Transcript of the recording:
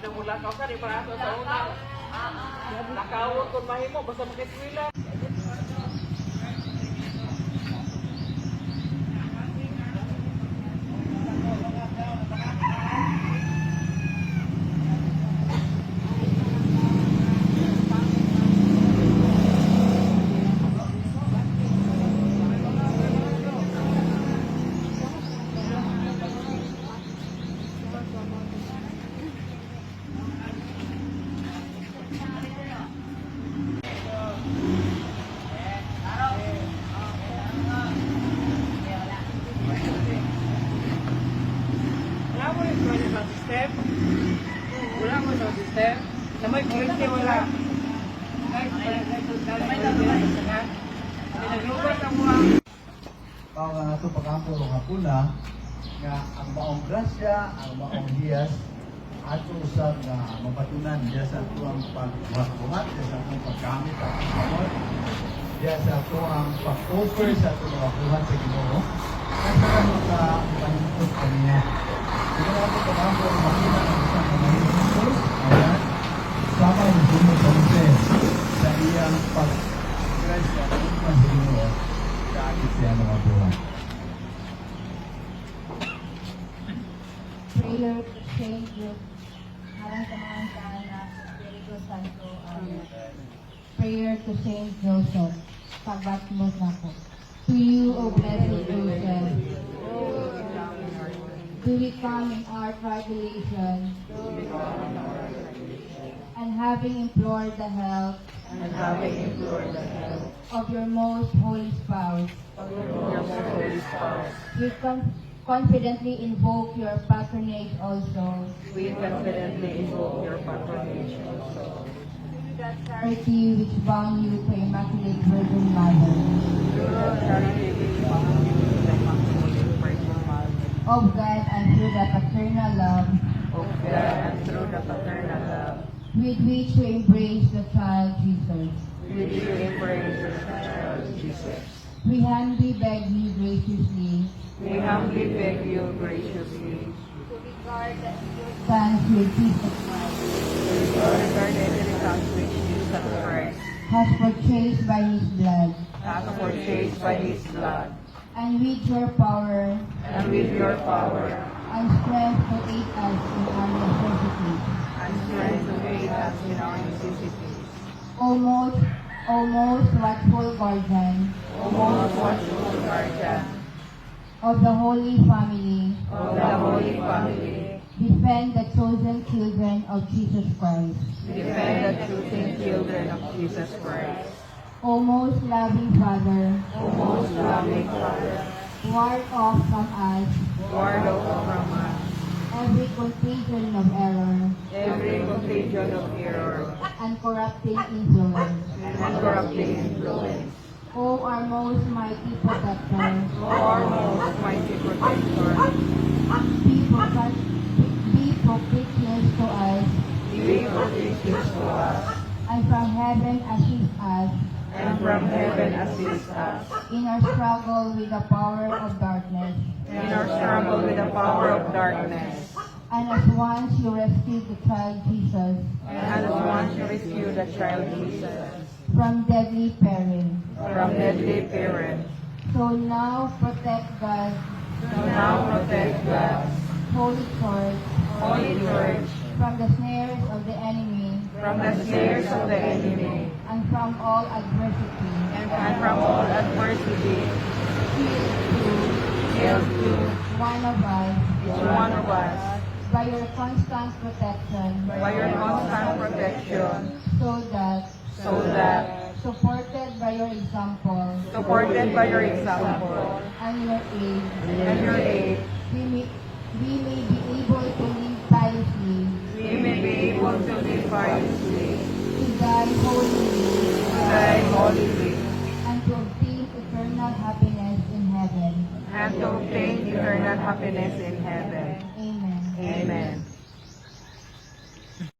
na mula ka ka, di para ato sa una. Nakawag kung mahimo, basta makiswila. Wala mo sa system. Na may quality wala. Ang ato pag-ampo ng hapuna nga ang maong grasya, ang maong hiyas ato usab nga mapatunan diya sa ato ang pagbuhat, diya sa atong paggamit at pagkamot, diya sa ato ang pag-offer sa ato mga buhat sa Ginoo. Kasi ka makapanintod kaniya. Ito na ato pag-ampo ng hapuna ng isang kamahintod, ayan, sama yung sunod sa iyang pag-grasya at sa Ginoo. Kahit siya mga buwan. Prayer to Saint Jude. Harang sa mga sana, Espiritu Santo. Amen. Prayer to Saint Joseph. Pagbatmos na po. To you, O blessed Joseph, do we come in our tribulation, and having implored the help of your most holy spouse, we confidently invoke your patronage also. Through that charity which bound you to Immaculate Virgin Mother, of God and through the paternal love, with which you embrace the child Jesus. We humbly beg you graciously to regard the stance with Jesus Christ, has purchased by his blood, and with your power and strength to aid us in our necessities. O most watchful guardian of the Holy Family, defend the chosen children of Jesus Christ. O most loving Father, ward off from us every contagion of error and corrupting influence. O our most mighty protector, be propitious to us, and from heaven assist us in our struggle with the power of darkness. And as once you rescued the child Jesus from deadly peril, so now protect God's Holy Church from the snares of the enemy and from all adversity. Shield to one of us by your constant protection, so that supported by your example and your aid, we may be able to live piously, to die holily, and to obtain eternal happiness in heaven. Amen. Amen.